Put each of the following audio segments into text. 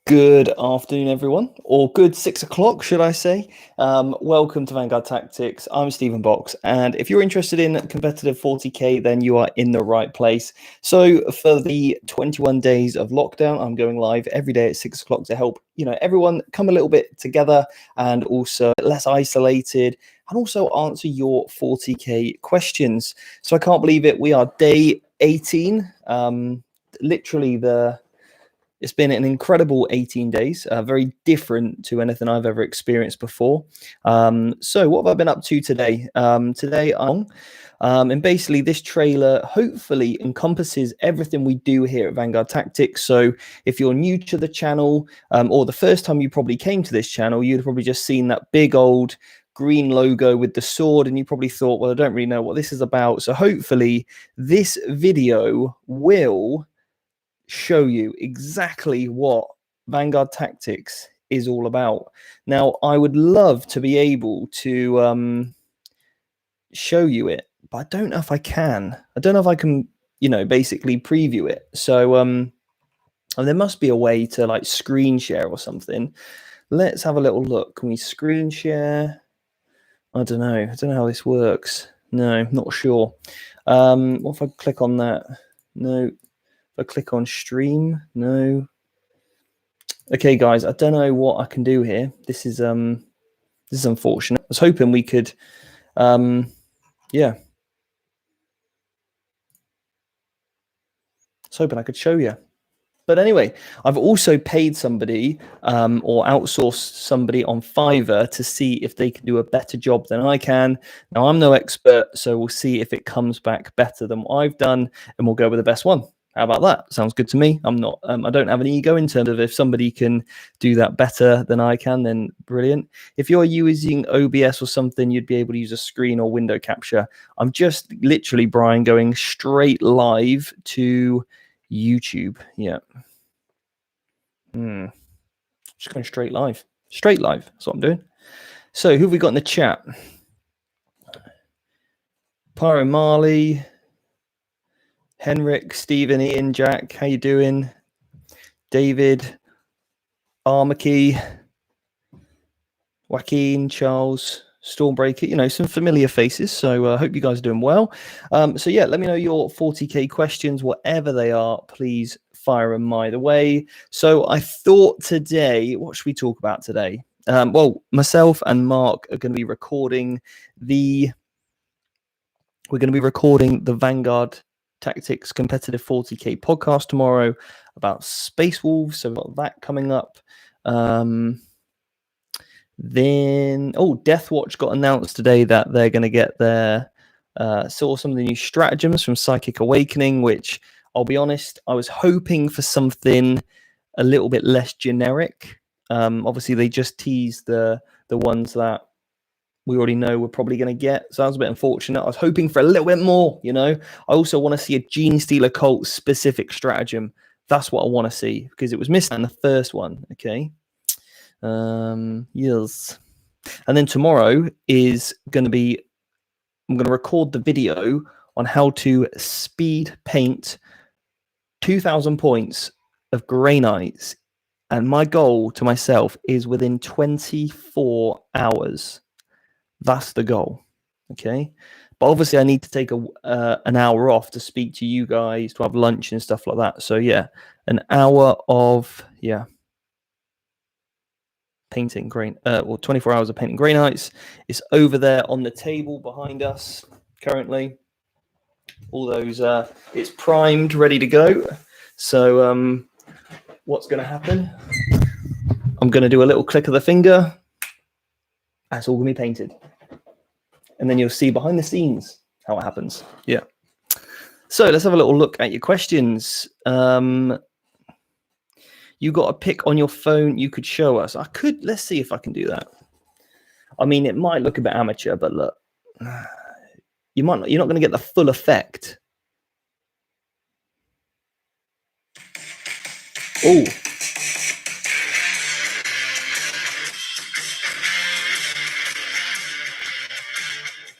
Good afternoon, everyone, or good 6 o'clock, should I say. Welcome to Vanguard Tactics. I'm Stephen Box, and if you're interested in competitive 40k, then you are in the right place. So for the 21 days of lockdown, I'm going live every day at 6 o'clock to help, everyone come a little bit together and also less isolated, and also answer your 40k questions. So I can't believe it. We are day 18. It's been an incredible 18 days, very different to anything I've ever experienced before. So what have I been up to today? And basically this trailer hopefully encompasses everything we do here at Vanguard Tactics. So if you're new to the channel, or the first time you probably came to this channel, you'd probably just seen that big old green logo with the sword, and you probably thought, well, I don't really know what this is about. So hopefully this video will show you exactly what Vanguard Tactics is all about. Now, I would love to be able to show you it, but I don't know if I can. I don't know if I can, basically preview it. So there must be a way to like screen share or something. Let's have a little look. Can we screen share? I don't know. I don't know how this works. No, not sure. What if I click on that? No. I click on stream. No. Okay, guys, I don't know what I can do here. This is unfortunate. I was hoping we could yeah. I was hoping I could show you. But anyway, I've also paid somebody or outsourced somebody on Fiverr to see if they can do a better job than I can. Now, I'm no expert, so we'll see if it comes back better than what I've done, and we'll go with the best one. How about that? Sounds good to me. I'm not. I don't have an ego in terms of if somebody can do that better than I can, then brilliant. If you're using OBS or something, you'd be able to use a screen or window capture. I'm just literally, Brian, going straight live to YouTube. Yeah. Just going straight live. Straight live. That's what I'm doing. So who have we got in the chat? Pyro Marley, Henrik, Stephen, Ian, Jack, how you doing? David, Armakey, Joaquin, Charles, Stormbreaker, some familiar faces. So I hope you guys are doing well. So yeah, let me know your 40k questions, whatever they are, please fire them my way. So I thought today, what should we talk about today? Well, myself and Mark are going to be recording the Vanguard Tactics Competitive 40k podcast tomorrow about Space Wolves. So we've got that coming up. Then Deathwatch got announced today that they're going to get their saw some of the new stratagems from Psychic Awakening, which I'll be honest, I was hoping for something a little bit less generic. Obviously they just teased the ones that we already know we're probably going to get. So that was a bit unfortunate. I was hoping for a little bit more, I also want to see a Gene Stealer Cult specific stratagem. That's what I want to see, because it was missing in the first one. Okay. Yes. And then tomorrow is going to be, I'm going to record the video on how to speed paint 2,000 points of Grey Knights. And my goal to myself is within 24 hours. That's the goal, okay? But obviously, I need to take an hour off to speak to you guys, to have lunch and stuff like that. So yeah, an hour of painting Grey, 24 hours of painting Grey Knights. It's over there on the table behind us currently. All those, it's primed, ready to go. So what's going to happen? I'm going to do a little click of the finger. That's all going to be painted. And then you'll see behind the scenes how it happens. Yeah. So let's have a little look at your questions. You got a pic on your phone you could show us. Let's see if I can do that. I mean, it might look a bit amateur, but look, you're not going to get the full effect. Oh.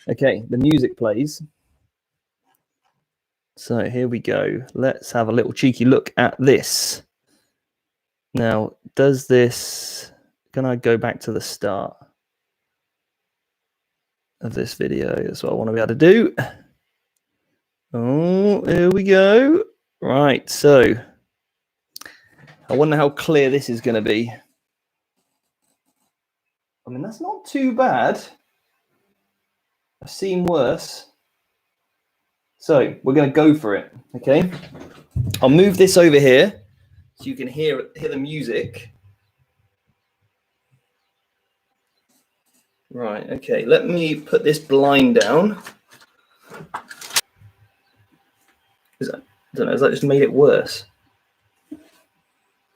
Okay, the music plays. So here we go. Let's have a little cheeky look at this. Now, does this... Can I go back to the start of this video? That's what I want to be able to do. Oh, here we go. Right, so I wonder how clear this is going to be. I mean, that's not too bad. I've seen worse. So we're going to go for it, okay? I'll move this over here so you can hear the music. Right, okay, let me put this blind down. I don't know, has that just made it worse?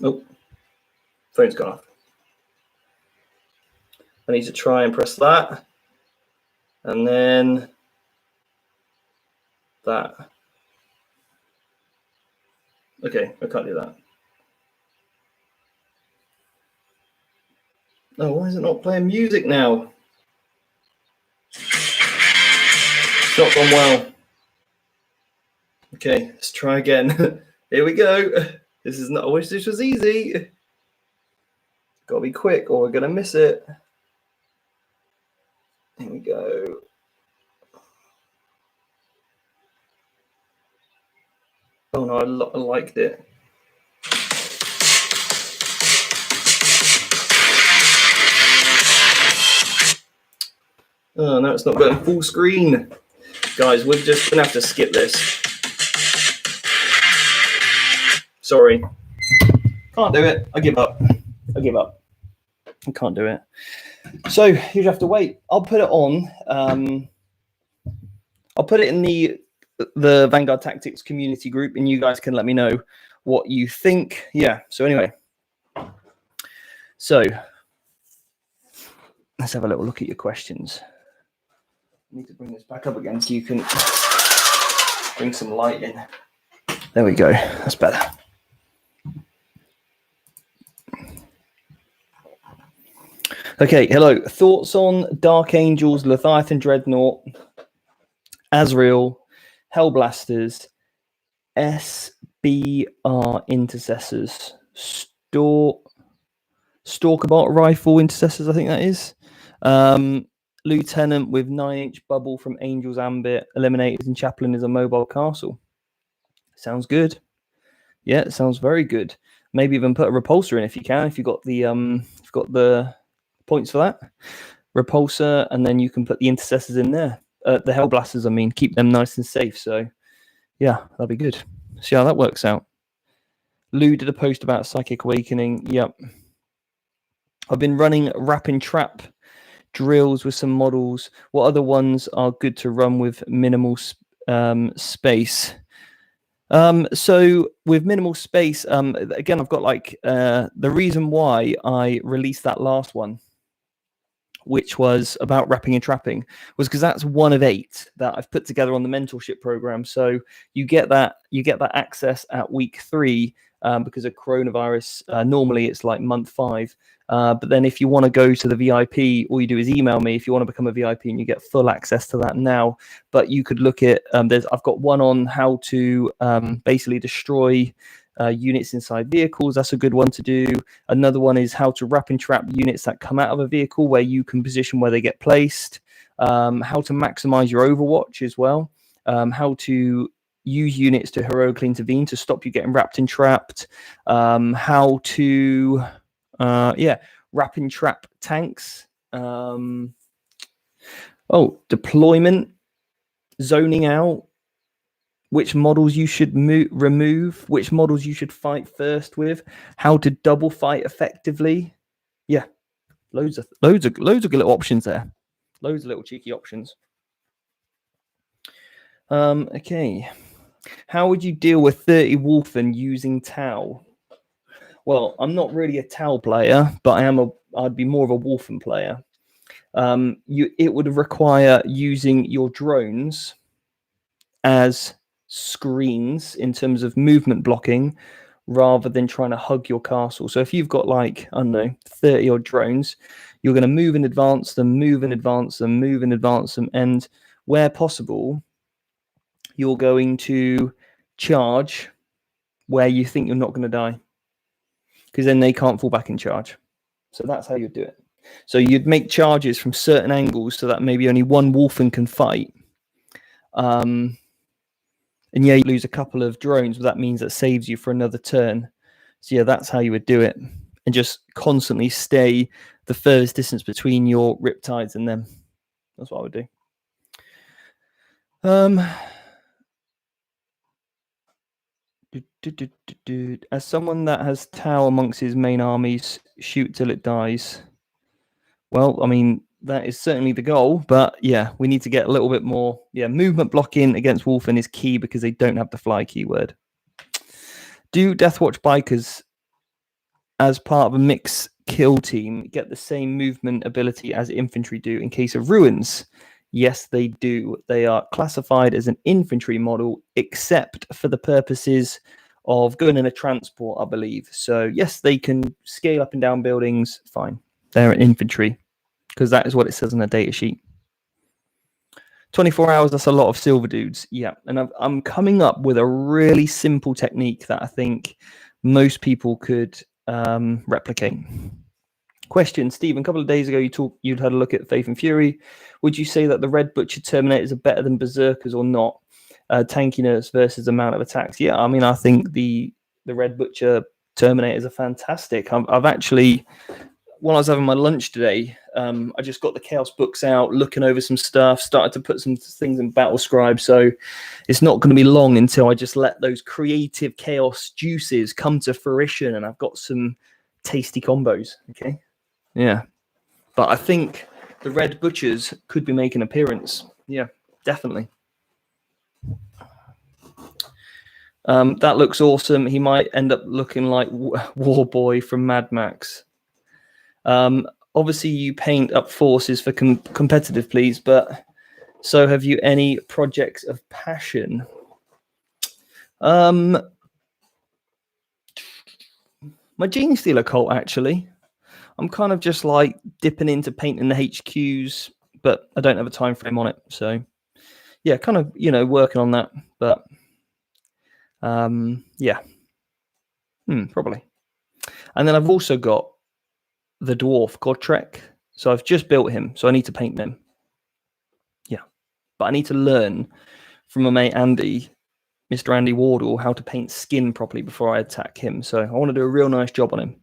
Oh, phone's gone off. I need to try and press that. And then that. Okay, I can't do that. Oh, why is it not playing music now? It's not gone well. Okay, let's try again. Here we go. This is not, I wish this was easy. Gotta be quick or we're gonna miss it. Here we go. Oh no, I liked it. Oh no, it's not going full screen. Guys, we're just gonna have to skip this. Sorry. Can't do it. I give up. I give up. I can't do it. So you have to wait. I'll put it on. I'll put it in the Vanguard Tactics community group, and you guys can let me know what you think. Yeah. So anyway. So let's have a little look at your questions. I need to bring this back up again so you can bring some light in. There we go. That's better. Okay, hello. Thoughts on Dark Angels, Leviathan Dreadnought, Azrael, Hellblasters, SBR Intercessors, Stalkerbot Rifle Intercessors, I think that is. Lieutenant with 9-inch bubble from Angel's Ambit, Eliminators, and Chaplain is a mobile castle. Sounds good. Yeah, it sounds very good. Maybe even put a repulsor in if you can, if you've got the points for that. Repulsor, and then you can put the intercessors in there. The Hellblasters, I mean, keep them nice and safe. So, yeah, that'll be good. See how that works out. Lou did a post about Psychic Awakening. Yep. I've been running Wrap and Trap drills with some models. What other ones are good to run with minimal space? So with minimal space, again, I've got like the reason why I released that last one, which was about wrapping and trapping, was because that's one of 8 that I've put together on the mentorship program. So you get that access at week 3 because of coronavirus. Normally it's like month 5. But then if you want to go to the VIP, all you do is email me if you want to become a VIP, and you get full access to that now. But you could look at, I've got one on how to basically destroy units inside vehicles. That's a good one to do. Another one is how to wrap and trap units that come out of a vehicle, where you can position where they get placed. How to maximize your overwatch as well. How to use units to heroically intervene to stop you getting wrapped and trapped. How to wrap and trap tanks. Deployment, zoning out, which models you should remove, which models you should fight first with, how to double fight effectively. Yeah, loads of good little options there. Loads of little cheeky options. Okay. How would you deal with ThirtyWolfen using Tau? Well, I'm not really a Tau player, but I'd be more of a Wolfen player. It would require using your drones as screens in terms of movement blocking, rather than trying to hug your castle. So if you've got like, I don't know, 30 odd drones, you're going to move and advance them, move and advance them, move and advance them, and where possible, you're going to charge where you think you're not going to die. because then they can't fall back in charge. So that's how you'd do it. So you'd make charges from certain angles so that maybe only one Wolfen can fight. And yeah, you lose a couple of drones, but that means that saves you for another turn. So yeah, that's how you would do it. And just constantly stay the furthest distance between your Riptides and them. That's what I would do. As someone that has Tau amongst his main armies, shoot till it dies. Well, I mean, that is certainly the goal, but yeah, we need to get a little bit more. Yeah, movement blocking against Wolfen is key because they don't have the fly keyword. Do Deathwatch Bikers, as part of a mix kill team, get the same movement ability as infantry do in case of ruins? Yes, they do. They are classified as an infantry model, except for the purposes of going in a transport, I believe. So yes, they can scale up and down buildings. Fine. They're an infantry, because that is what it says on the data sheet. 24 hours, that's a lot of silver dudes. Yeah, and I'm coming up with a really simple technique that I think most people could replicate. Question, Stephen, a couple of days ago you'd had a look at Faith and Fury. Would you say that the Red Butcher Terminators are better than Berserkers or not? Tankiness versus amount of attacks. Yeah, I mean, I think the Red Butcher Terminators are fantastic. I've actually, when I was having my lunch today, I just got the Chaos books out, looking over some stuff, started to put some things in Battle Scribe. So it's not going to be long until I just let those creative Chaos juices come to fruition, and I've got some tasty combos. Okay, yeah, but I think the Red Butchers could be making an appearance. Yeah, definitely. That looks awesome. He might end up looking like Warboy from Mad Max. Obviously, you paint up forces for competitive, please, but so have you any projects of passion? My Gene Stealer cult, actually. I'm kind of just like dipping into painting the HQs, but I don't have a time frame on it. So, yeah, kind of, working on that. But, yeah. Probably. And then I've also got the dwarf Godtrek. So I've just built him, so I need to paint them. Yeah, but I need to learn from my mate Andy, Mr. Andy Wardle, how to paint skin properly before I attack him. So I want to do a real nice job on him.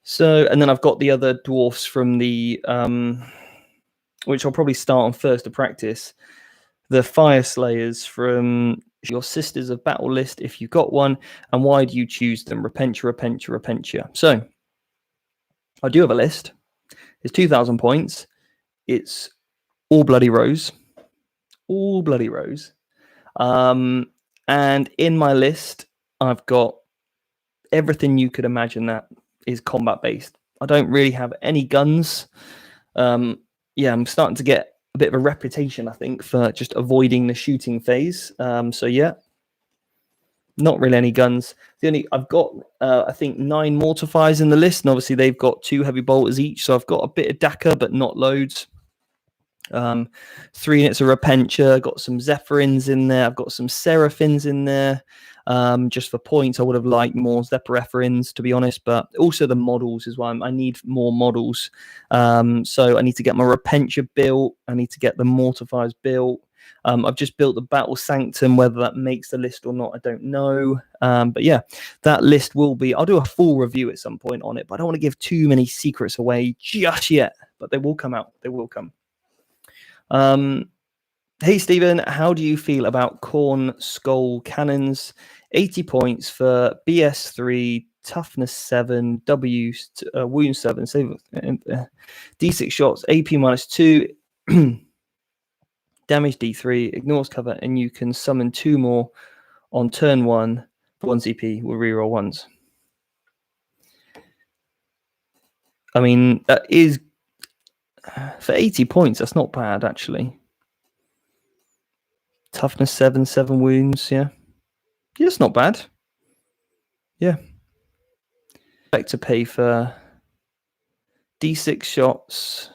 So, and then I've got the other dwarfs from the, which I'll probably start on first to practice. The Fire Slayers from your Sisters of Battle list, if you've got one, and why do you choose them? Repentia. So, I do have a list. It's 2,000 points. It's all bloody rose. And in my list, I've got everything you could imagine that is combat based. I don't really have any guns. I'm starting to get a bit of a reputation, I think, for just avoiding the shooting phase. So yeah, not really any guns. I've got I think 9 mortifiers in the list, and obviously they've got 2 heavy bolters each. So I've got a bit of Daka, but not loads. 3 units of Repentia, got some Zephyrins in there. I've got some Seraphins in there. Just for points, I would have liked more Zephyrins, to be honest, but also the models as well. I need more models. So I need to get my Repentia built. I need to get the Mortifiers built. I've just built the Battle Sanctum. Whether that makes the list or not, I don't know. But yeah, that list will be... I'll do a full review at some point on it, but I don't want to give too many secrets away just yet. But they will come out. They will come. Hey, Stephen, how do you feel about Khorne Skull Cannons? 80 points for BS3, Toughness 7, W, Wound 7, save, D6 shots, AP -2, damage D3, ignores cover, and you can summon 2 more on turn 1 for 1 CP with reroll 1s. I mean, that is... For 80 points, that's not bad, actually. Toughness 7, 7 wounds, yeah. Yeah, it's not bad. Yeah. Back to pay for D6 shots.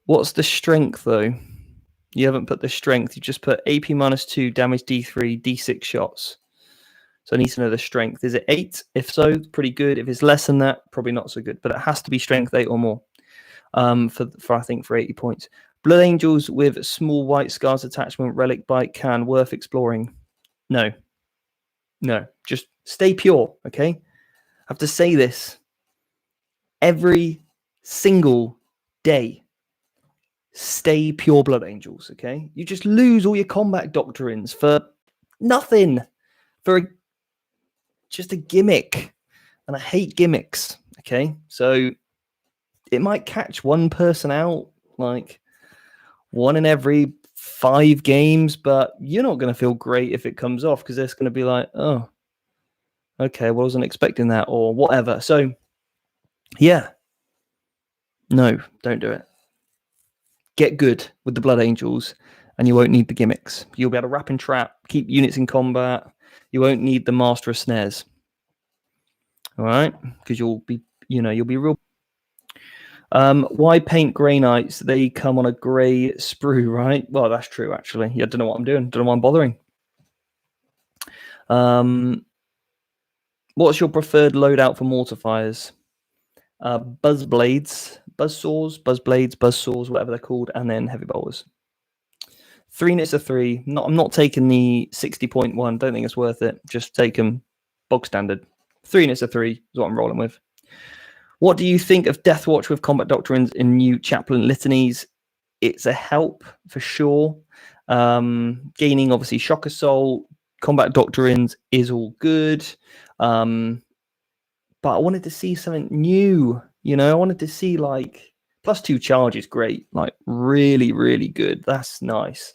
What's the strength, though? You haven't put the strength. You just put AP -2, damage D3, D6 shots. So I need to know the strength. Is it 8? If so, pretty good. If it's less than that, probably not so good. But it has to be strength 8 or more for I think for 80 points. Blood Angels with small white scars attachment, relic bite can, worth exploring. No. Just stay pure, okay? I have to say this every single day. Stay pure Blood Angels, okay? You just lose all your combat doctrines for nothing. For just a gimmick. And I hate gimmicks, okay? So it might catch one person out, like one in every 5 games, but you're not going to feel great if it comes off because it's going to be like, oh, okay, well, I wasn't expecting that or whatever. So, yeah, no, don't do it. Get good with the Blood Angels and you won't need the gimmicks. You'll be able to wrap and trap, keep units in combat. You won't need the Master of Snares. All right? Because you'll be real. Why paint Grey Knights? They come on a grey sprue, right? Well, that's true, actually. Yeah, I don't know what I'm doing. Don't know why I'm bothering. What's your preferred loadout for mortarfires? Buzzblades, buzzsaws, buzzblades, buzzsaws, whatever they're called, and then heavy bowlers. 3 units of 3. I'm not taking the 60.1. Don't think it's worth it. Just take them bog standard. 3 units of 3 is what I'm rolling with. What do you think of Deathwatch with combat doctrines in new chaplain litanies? It's a help for sure. Gaining obviously shock assault, combat doctrines is all good. But I wanted to see something new. I wanted to see like +2 charge is great, like really, really good. That's nice.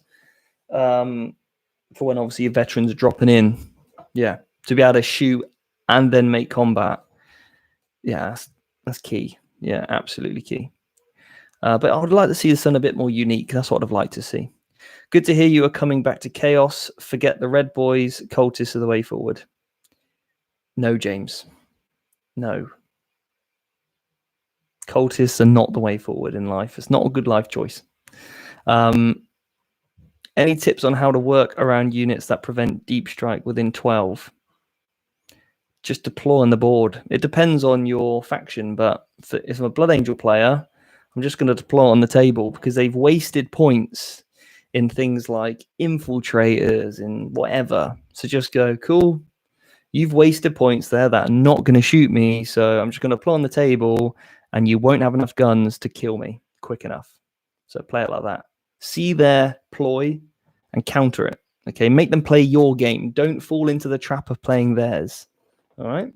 For when obviously your veterans are dropping in. Yeah, to be able to shoot and then make combat. Yeah, that's key. Yeah, absolutely key. But I would like to see something a bit more unique. That's what I'd like to see. Good to hear you are coming back to Chaos. Forget the Red Boys. Cultists are the way forward. No, James. No. Cultists are not the way forward in life. It's not a good life choice. Any tips on how to work around units that prevent deep strike within 12? Just deploy on the board. It depends on your faction, but if I'm a Blood Angel player, I'm just going to deploy on the table because they've wasted points in things like infiltrators and whatever. So just go, cool, you've wasted points there that are not going to shoot me, so I'm just going to deploy on the table and you won't have enough guns to kill me quick enough. So play it like that. See their ploy and counter it. Okay, make them play your game. Don't fall into the trap of playing theirs. All right.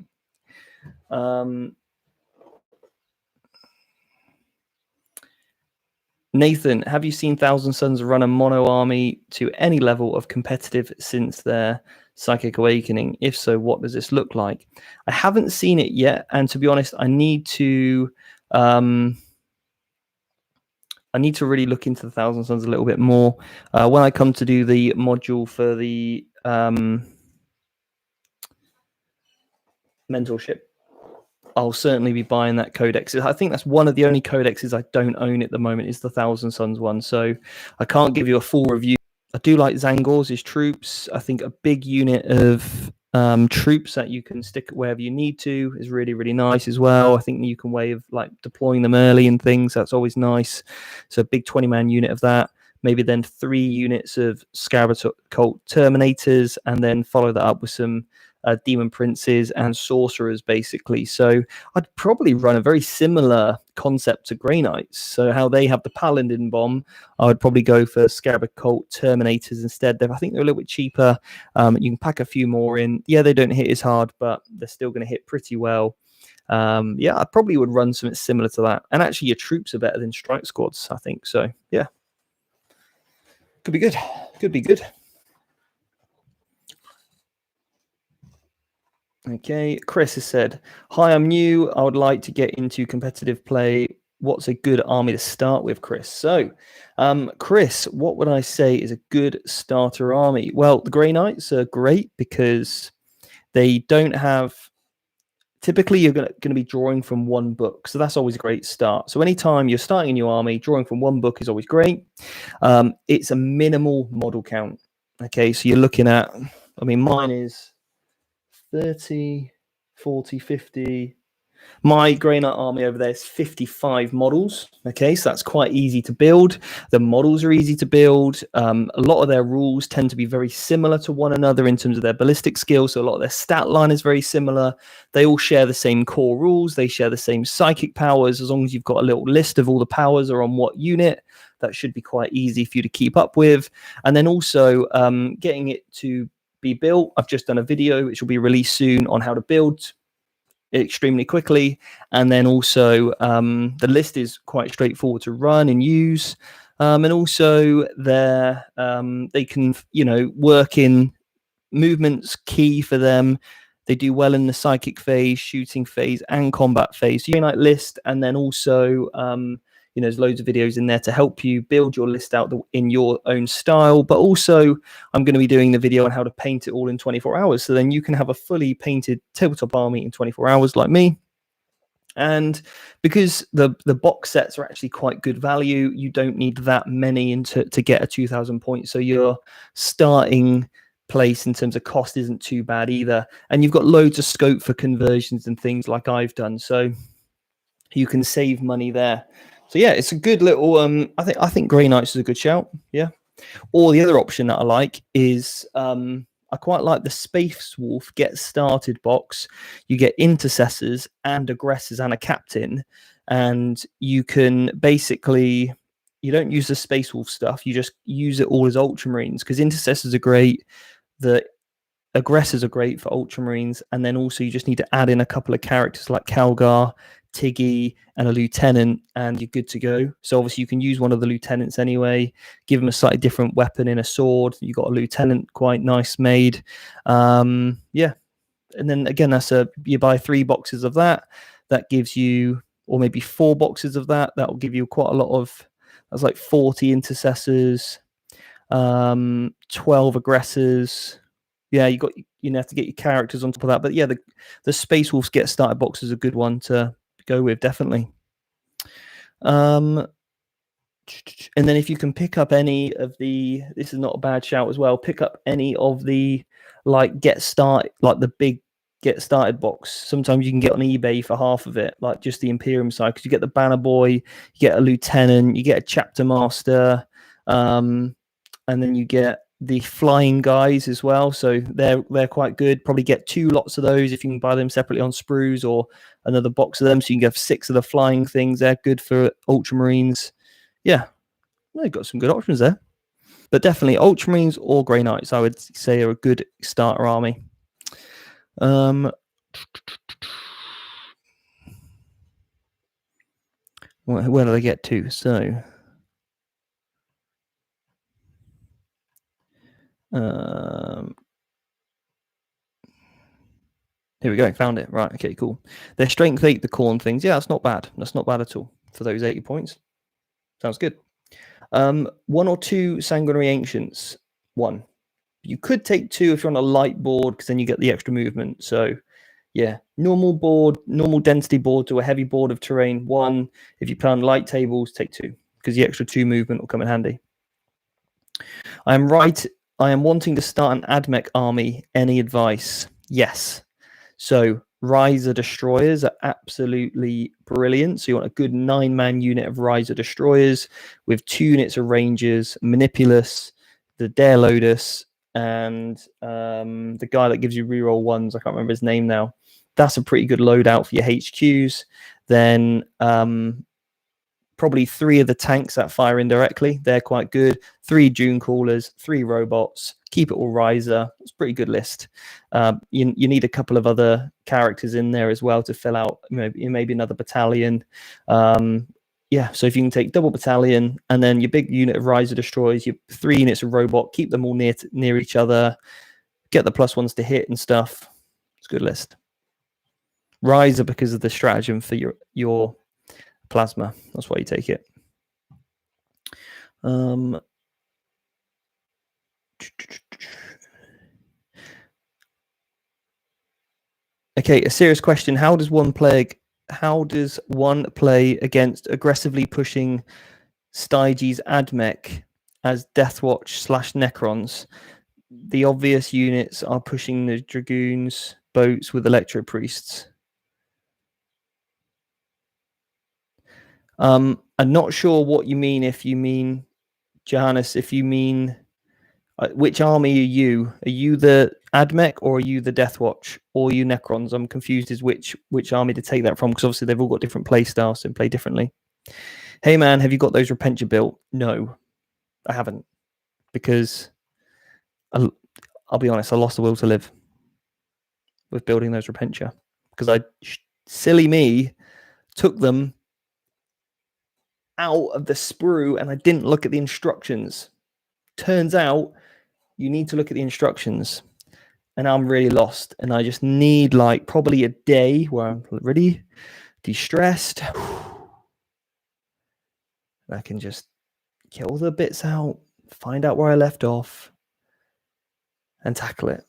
Nathan, have you seen Thousand Suns run a mono army to any level of competitive since their Psychic Awakening? If so, what does this look like? I haven't seen it yet, and to be honest, I need to really look into the Thousand Suns a little bit more. When I come to do the module for the mentorship, I'll certainly be buying that codex. I think that's one of the only codexes I don't own at the moment is the Thousand Suns one. So I can't give you a full review. I do like Zangor's troops. I think a big unit of troops that you can stick wherever you need to is really, really nice as well. I think you can way of like deploying them early and things. That's always nice. So a big 20-man unit of that. Maybe then 3 units of Scarab Cult Terminators, and then follow that up with some Demon Princes and Sorcerers, basically. So I'd probably run a very similar concept to Grey Knights. So how they have the Paladin Bomb, I would probably go for Scarab Cult Terminators instead. I think they're a little bit cheaper. You can pack a few more in. Yeah, they don't hit as hard, but they're still going to hit pretty well. Yeah, I probably would run something similar to that. And actually, your troops are better than strike squads, I think. So, yeah. Could be good. Could be good. Okay, Chris has said, hi, I'm new. I would like to get into competitive play. What's a good army to start with, Chris? So, Chris, what would I say is a good starter army? Well, the Grey Knights are great because they don't have... Typically, you're going to be drawing from one book. So that's always a great start. So anytime you're starting a new army, drawing from one book is always great. It's a minimal model count. Okay, so you're looking at... I mean, mine is 30, 40, 50. My Grey Knight army over there is 55 models. Okay, so that's quite easy to build. The models are easy to build. A lot of their rules tend to be very similar to one another in terms of their ballistic skills. So a lot of their stat line is very similar. They all share the same core rules. They share the same psychic powers. As long as you've got a little list of all the powers are on what unit, that should be quite easy for you to keep up with. And then also getting it to be built. I've just done a video which will be released soon on how to build extremely quickly, and then also the list is quite straightforward to run and use, and also they can work in movements key for them. They do well in the psychic phase, shooting phase, and combat phase. So unite list, and then also there's loads of videos in there to help you build your list out in your own style. But also, I'm going to be doing the video on how to paint it all in 24 hours. So then you can have a fully painted tabletop army in 24 hours like me. And because the box sets are actually quite good value, you don't need that many to get a 2,000 points. So your starting place in terms of cost isn't too bad either. And you've got loads of scope for conversions and things like I've done. So you can save money there. So yeah, it's a good little. I think Grey Knights is a good shout. Yeah. Or the other option that I like is I quite like the Space Wolf Get Started box. You get intercessors and aggressors and a captain, and you can basically you don't use the Space Wolf stuff. You just use it all as Ultramarines because intercessors are great. The aggressors are great for Ultramarines, and then also you just need to add in a couple of characters like Calgar, Tiggy, and a lieutenant, and you're good to go. So obviously you can use one of the lieutenants anyway, give them a slightly different weapon in a sword. You got a lieutenant quite nice made. Yeah. And then again, you buy 3 boxes of that gives you, or maybe 4 boxes of that will give you quite a lot of, that's like 40 intercessors, 12 aggressors. Yeah, you have to get your characters on top of that. But yeah, the Space Wolves Get Started box is a good one to go with, definitely. And then if you can pick up any of this is not a bad shout as well, pick up any of the Get Started, like the big Get Started box. Sometimes you can get on eBay for half of it, like just the Imperium side, because you get the Banner Boy, you get a Lieutenant, you get a Chapter Master, and then you get the flying guys as well, so they're quite good. Probably get 2 lots of those if you can buy them separately on sprues, or another box of them, so you can get 6 of the flying things. They're good for Ultramarines. Yeah, they've got some good options there, but definitely Ultramarines or Grey Knights I would say are a good starter army. Where do they get to? So here we go, found it. Right, okay, cool. Their strength 8, the corn things. Yeah, that's not bad. That's not bad at all for those 80 points. Sounds good. 1 or 2 Sanguinary Ancients. 1. You could take 2 if you're on a light board, because then you get the extra movement. So yeah, normal density board to a heavy board of terrain. 1. If you play on light tables, take 2, because the extra 2 movement will come in handy. I am wanting to start an AdMech army. Any advice? Yes. So Riser Destroyers are absolutely brilliant. So you want a good 9-man unit of Riser Destroyers with 2 units of Rangers, Manipulus, the Dare Lotus, and the guy that gives you reroll 1s. I can't remember his name now. That's a pretty good loadout for your HQs. Then probably 3 of the tanks that fire indirectly. They're quite good. 3 Dune Callers, 3 robots. Keep it all Riser. It's a pretty good list. You need a couple of other characters in there as well to fill out maybe another battalion. Yeah, so if you can take double battalion and then your big unit of Riser Destroyers, your 3 units of robot, keep them all near each other, get the +1s to hit and stuff. It's a good list. Riser because of the stratagem for your plasma. That's why you take it. Okay, a serious question. How does one play against aggressively pushing Styges AdMech as Deathwatch / Necrons? The obvious units are pushing the Dragoons, boats with electro priests. I'm not sure what you mean. If you mean, Johannes, if you mean, which army are you? Are you the Admech or are you the Deathwatch or are you Necrons? I'm confused as which army to take that from, because obviously they've all got different play styles and play differently. Hey man, have you got those Repentia built? No, I haven't, because I'll be honest, I lost the will to live with building those Repentia, because silly me, took them out of the sprue and I didn't look at the instructions. Turns out you need to look at the instructions, and I'm really lost, and I just need like probably a day where I'm really de-stressed. I can just get all the bits out, find out where I left off, and tackle it.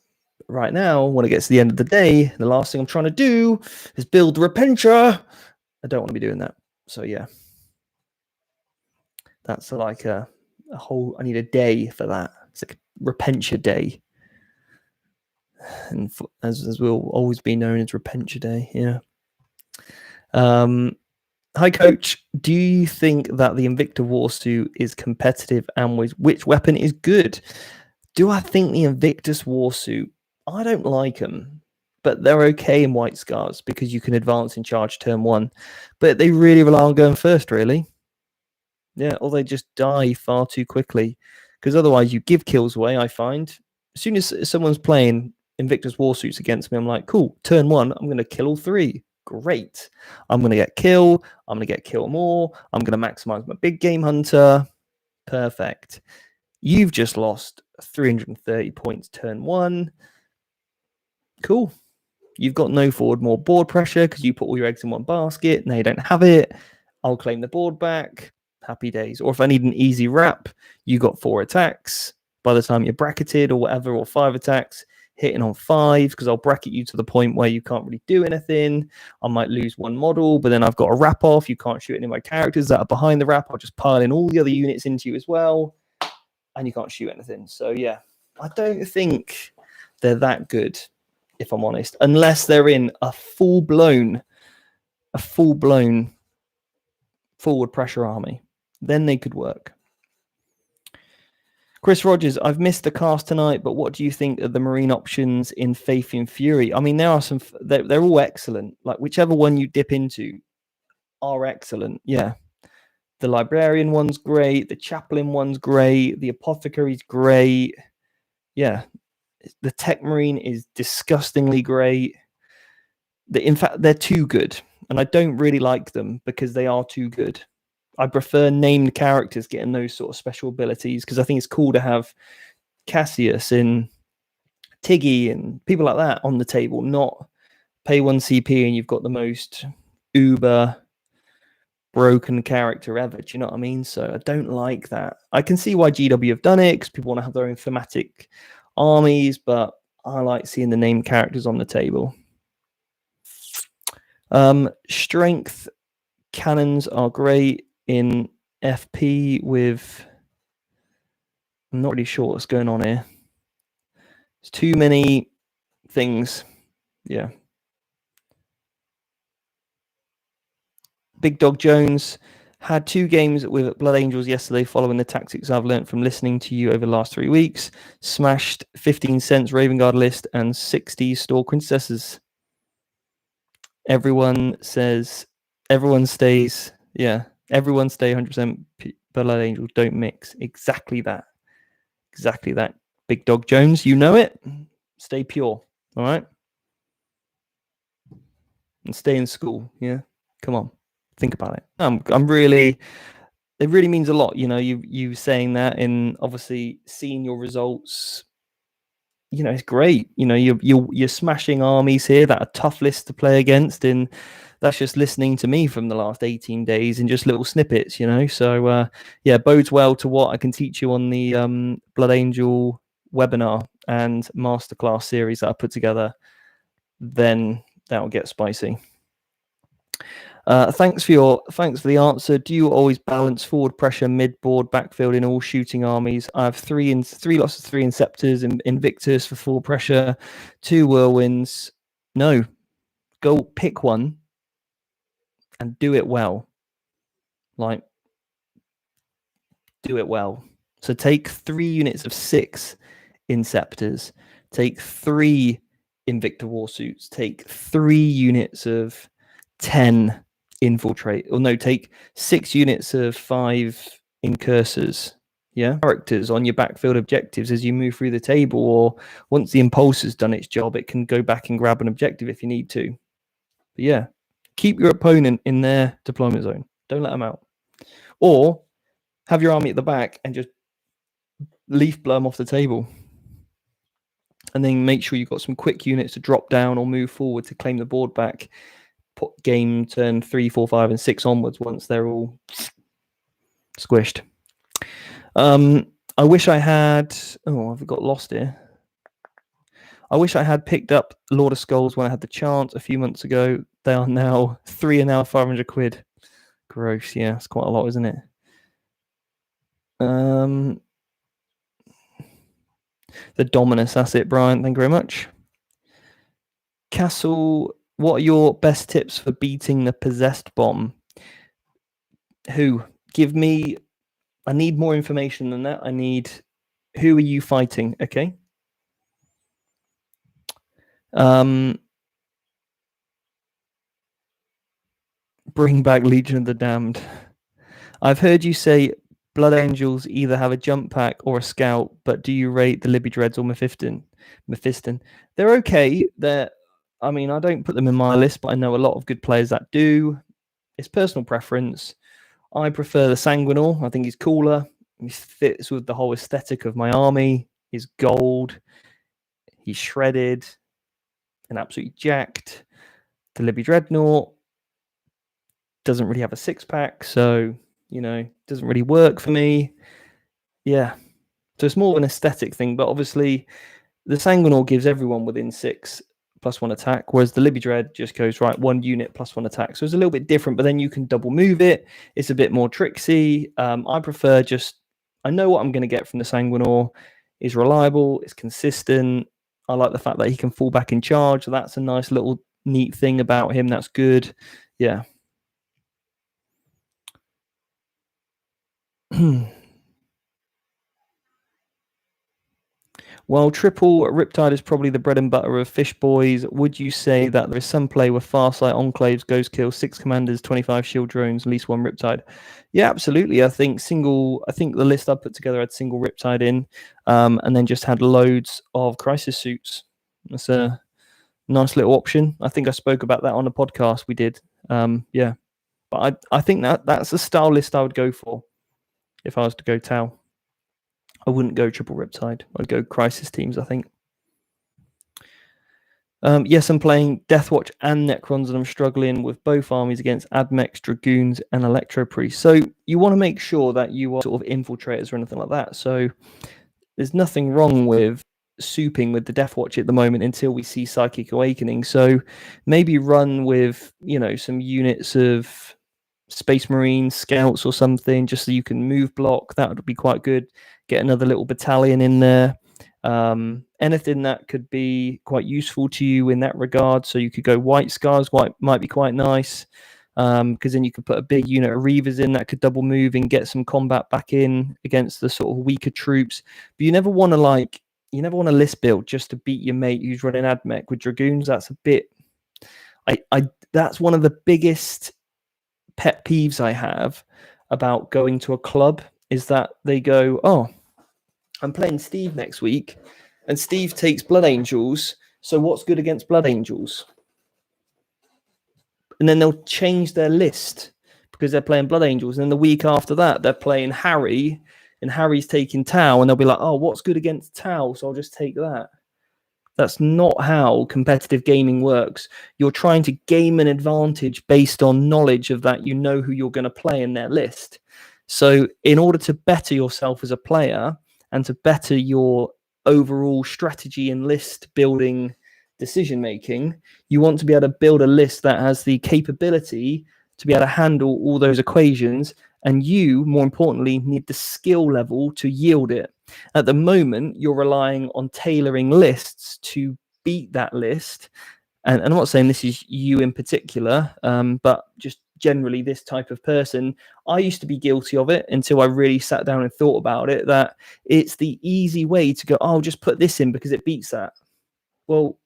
Right now, when it gets to the end of the day, the last thing I'm trying to do is build the Repentia. I don't want to be doing that. So yeah, that's like a whole, I need a day for that. It's like a Repentia day. And as will always be known as Repentia Day. Yeah. Hi, Coach. Do you think that the Invicta Warsuit is competitive, and which weapon is good? Do I think the Invictus Warsuit? I don't like them, but they're okay in White Scars because you can advance in charge turn 1. But they really rely on going first, really. Yeah, or they just die far too quickly, because otherwise you give kills away, I find. As soon as someone's playing Invictus Warsuits against me, I'm like, cool, turn 1, I'm going to kill all 3. Great. I'm going to get kill. I'm going to get kill more. I'm going to maximize my big game hunter. Perfect. You've just lost 330 points turn 1. Cool. You've got no forward, more board pressure because you put all your eggs in one basket. Now you don't have it. I'll claim the board back. Happy days. Or if I need an easy wrap, you got 4 attacks. By the time you're bracketed or whatever, or 5 attacks, hitting on 5, because I'll bracket you to the point where you can't really do anything. I might lose 1 model, but then I've got a wrap off. You can't shoot any of my characters that are behind the wrap. I'll just pile in all the other units into you as well, and you can't shoot anything. So yeah, I don't think they're that good, if I'm honest, unless they're in a full-blown forward pressure army. Then they could work. Chris Rogers, I've missed the cast tonight, but what do you think of the marine options in Faith in Fury? I mean, there are some, they're all excellent. Like, whichever one you dip into are excellent. Yeah. The librarian one's great. The chaplain one's great. The apothecary's great. Yeah. The tech marine is disgustingly great. In fact, they're too good. And I don't really like them because they are too good. I prefer named characters getting those sort of special abilities, because I think it's cool to have Cassius and Tiggy and people like that on the table, not pay 1 CP and you've got the most uber broken character ever. Do you know what I mean? So I don't like that. I can see why GW have done it, because people want to have their own thematic armies, but I like seeing the named characters on the table. Strength cannons are great in FP with, I'm not really sure what's going on here. There's too many things. Yeah. Big Dog Jones had 2 games with Blood Angels yesterday following the tactics I've learned from listening to you over the last 3 weeks. Smashed 15 cents Raven Guard list and 60 store princesses. Everyone stays. Yeah. Everyone stay 100% Blood Angel. Don't mix. Exactly that. Exactly that. Big Dog Jones, you know it. Stay pure. All right. And stay in school. Yeah. Come on. Think about it. I'm really. It really means a lot. You know, you saying that, and obviously seeing your results. You know, it's great. You know, you're smashing armies here that are tough lists to play against, and that's just listening to me from the last 18 days and just little snippets, you know. So yeah, bodes well to what I can teach you on the Blood Angel webinar and masterclass series that I put together. Then that will get spicy. Thanks for the answer. Do you always balance forward pressure, mid board, backfield in all shooting armies? I have 3 lots of 3 Inceptors, and Invictus for forward pressure, 2 Whirlwinds, No, go pick one and do it well. Like, do it well. So take 3 units of 6 Inceptors, take 3 Invicta War suits, take 3 units of 10 Infiltrate, or no, take 6 units of 5 Incursors. Yeah, characters on your backfield objectives as you move through the table, or once the impulse has done its job, it can go back and grab an objective if you need to. But yeah, keep your opponent in their deployment zone. Don't let them out. Or have your army at the back and just leaf blow them off the table. And then make sure you've got some quick units to drop down or move forward to claim the board back. Put game turn 3, 4, 5, and 6 onwards once they're all squished. I wish I had... Oh, I've got lost here. I wish I had picked up Lord of Skulls when I had the chance a few months ago. They are now 3 and now 500 quid. Gross, yeah, it's quite a lot, isn't it? The Dominus, that's it, Brian. Thank you very much. Castle, what are your best tips for beating the possessed bomb? Who? Give me... I need more information than that. I need... Who are you fighting? Okay. Bring back Legion of the Damned. I've heard you say Blood Angels either have a jump pack or a scout, but do you rate the Libby Dreads or Mephiston? They're okay. I mean, I don't put them in my list, but I know a lot of good players that do. It's personal preference. I prefer the Sanguinor. I think he's cooler. He fits with the whole aesthetic of my army. He's gold. He's shredded and absolutely jacked. The Libby Dreadnought doesn't really have a 6-pack, so, you know, doesn't really work for me. Yeah. So it's more of an aesthetic thing, but obviously the Sanguinor gives everyone within 6 +1 attack, whereas the Libby Dread just goes, right, 1 unit +1 attack. So it's a little bit different, but then you can double move it. It's a bit more tricksy. I prefer I know what I'm going to get from the Sanguinor. Is reliable, it's consistent. I like the fact that he can fall back in charge. So that's a nice little neat thing about him. That's good. Yeah. While triple Riptide is probably the bread and butter of Fish Boys, would you say that there is some play with Farsight, Enclaves, Ghost Kill, 6 Commanders, 25 Shield Drones, at least 1 Riptide? Yeah, absolutely. I think the list I put together had single Riptide in, and then just had loads of Crisis Suits. That's a nice little option. I think I spoke about that on the podcast we did. Yeah. But I think that's a style list I would go for if I was to go Tau. I wouldn't go triple Riptide. I'd go Crisis teams, I think. Yes, I'm playing Deathwatch and Necrons, and I'm struggling with both armies against Admechs, Dragoons, and Electro Priests. So you want to make sure that you are sort of infiltrators or anything like that. So there's nothing wrong with souping with the Deathwatch at the moment until we see Psychic Awakening. So maybe run with, you know, some units of Space Marines, Scouts or something, just so you can move block. That would be quite good. Get another little battalion in there. Anything that could be quite useful to you in that regard. So you could go White Scars, white might be quite nice, because then you could put a big unit of Reavers in that could double move and get some combat back in against the sort of weaker troops. But you never want to list build just to beat your mate who's running Admech with Dragoons. That's a bit. That's one of the biggest pet peeves I have about going to a club, is that they go, oh, I'm playing Steve next week, and Steve takes Blood Angels, so what's good against Blood Angels? And then they'll change their list because they're playing Blood Angels, and then the week after that, they're playing Harry, and Harry's taking Tau, and they'll be like, oh, what's good against Tau, so I'll just take that. That's not how competitive gaming works. You're trying to game an advantage based on knowledge of that. You know who you're going to play in their list. So in order to better yourself as a player and to better your overall strategy and list building decision making, you want to be able to build a list that has the capability to be able to handle all those equations. And you, more importantly, need the skill level to yield it. At the moment, you're relying on tailoring lists to beat that list, and I'm not saying this is you in particular, but just generally this type of person, I used to be guilty of it until I really sat down and thought about it, that it's the easy way to go, oh, just put this in because it beats that. Well,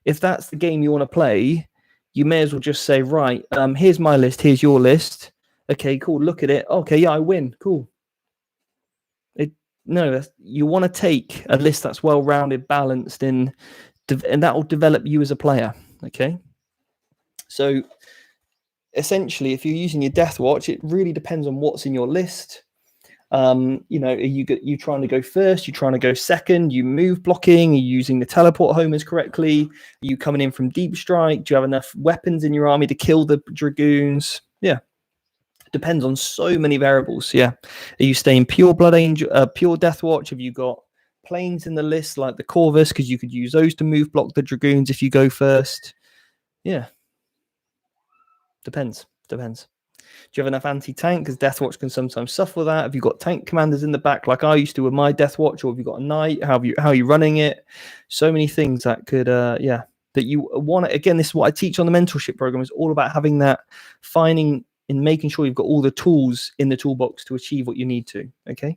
if that's the game you want to play, you may as well just say, right, here's my list, here's your list. Okay, cool, look at it. Okay, yeah, I win. Cool. No, you want to take a list that's well-rounded, balanced, and that will develop you as a player. Okay, so essentially, if you're using your Deathwatch, it really depends on what's in your list. Are you trying to go first? You trying to go second? You move blocking? Are you using the teleport homers correctly? Are you coming in from deep strike? Do you have enough weapons in your army to kill the dragoons? Yeah. Depends on so many variables. Yeah. Are you staying pure Blood Angel, pure Deathwatch? Have you got planes in the list like the Corvus? Because you could use those to move block the dragoons if you go first. Yeah. Depends. Do you have enough anti-tank? Because Deathwatch can sometimes suffer that. Have you got tank commanders in the back like I used to with my Deathwatch? Or have you got a knight? How are you running it? So many things that could, that you want. Again, this is what I teach on the mentorship program. It's all about having that, finding in making sure you've got all the tools in the toolbox to achieve what you need to. Okay.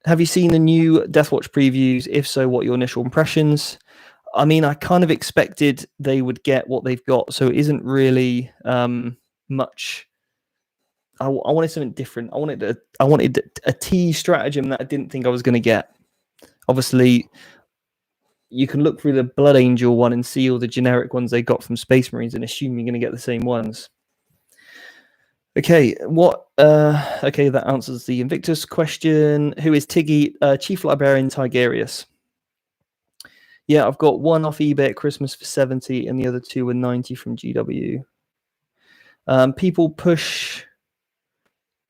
Have you seen the new Deathwatch previews? If so, what are your initial impressions? I mean, I kind of expected they would get what they've got, so it isn't really much. I wanted something different. I wanted a T stratagem that I didn't think I was going to get. Obviously, you can look through the Blood Angel one and see all the generic ones they got from Space Marines and assume you're going to get the same ones. Okay, that answers the Invictus question. Who is Tiggy? Chief Librarian Tigerius. Yeah, I've got one off eBay at Christmas for 70 and the other two were 90 from GW. People push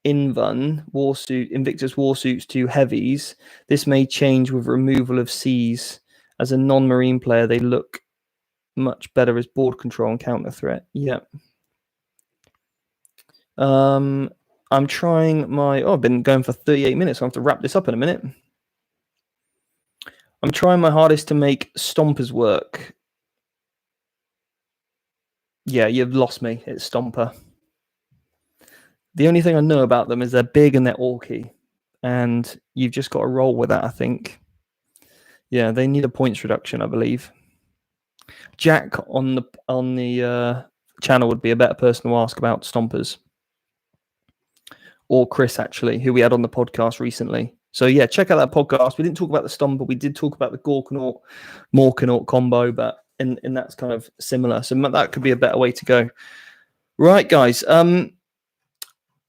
Invictus Warsuits to heavies. This may change with removal of Cs. As a non-marine player, they look much better as board control and counter threat. Yeah. I'm trying I've been going for 38 minutes. So I have to wrap this up in a minute. I'm trying my hardest to make Stompers work. Yeah, you've lost me. It's Stomper. The only thing I know about them is they're big and they're orky. And you've just got to roll with that, I think. Yeah, they need a points reduction, I believe. Jack on the channel would be a better person to ask about Stompers. Or Chris, actually, who we had on the podcast recently. So yeah, check out that podcast. We didn't talk about the Stomper. We did talk about the Gorkanaut, Morkanaut combo, but and that's kind of similar. So that could be a better way to go. Right, guys. I'm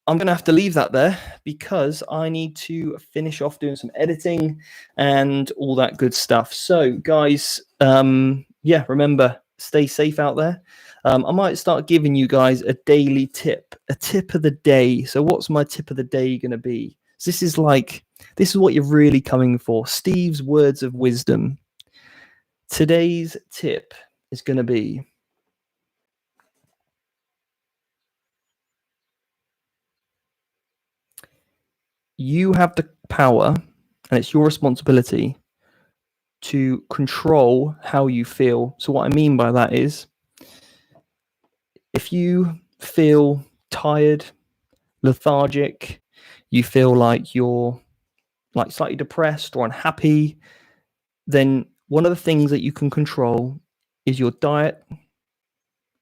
going to have to leave that there because I need to finish off doing some editing and all that good stuff. So, guys, remember, stay safe out there. I might start giving you guys a daily tip, a tip of the day. So what's my tip of the day going to be? So this is what you're really coming for. Steve's words of wisdom. Today's tip is going to be you have the power and it's your responsibility to control how you feel. So what I mean by that is if you feel tired, lethargic, you feel like you're like slightly depressed or unhappy, then one of the things that you can control is your diet,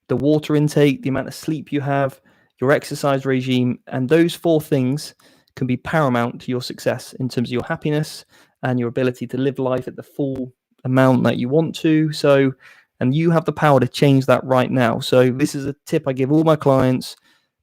the water intake, the amount of sleep you have, your exercise regime, and those 4 things can be paramount to your success in terms of your happiness and your ability to live life at the full amount that you want to. So, and you have the power to change that right now. So this is a tip I give all my clients.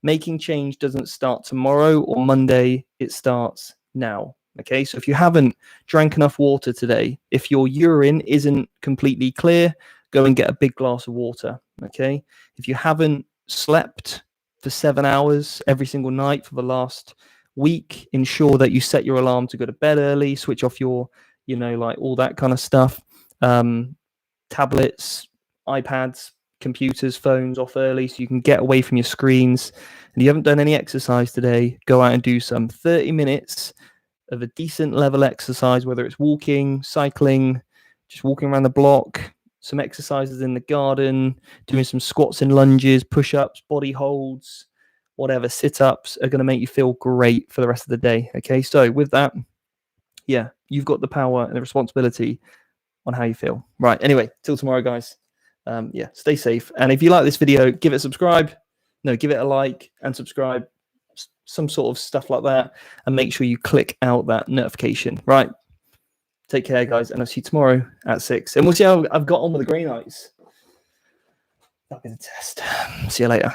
Making change doesn't start tomorrow or Monday. It starts now. Okay, so if you haven't drank enough water today, if your urine isn't completely clear, go and get a big glass of water. Okay, if you haven't slept for 7 hours every single night for the last week, ensure that you set your alarm to go to bed early, switch off your, like all that kind of stuff. Tablets, iPads, computers, phones off early so you can get away from your screens. And you haven't done any exercise today, go out and do some 30 minutes of a decent level exercise, whether it's walking, cycling, just walking around the block, some exercises in the garden, doing some squats and lunges, push-ups, body holds, whatever, sit-ups are going to make you feel great for the rest of the day. Okay, so with that, yeah, you've got the power and the responsibility on how you feel. Right, anyway, till tomorrow, guys. Yeah, stay safe. And if you like this video, give it a like and subscribe, some sort of stuff like that. And make sure you click out that notification. Right, take care, guys. And I'll see you tomorrow at 6. And we'll see how I've got on with the grey knights. That'll be the test. See you later.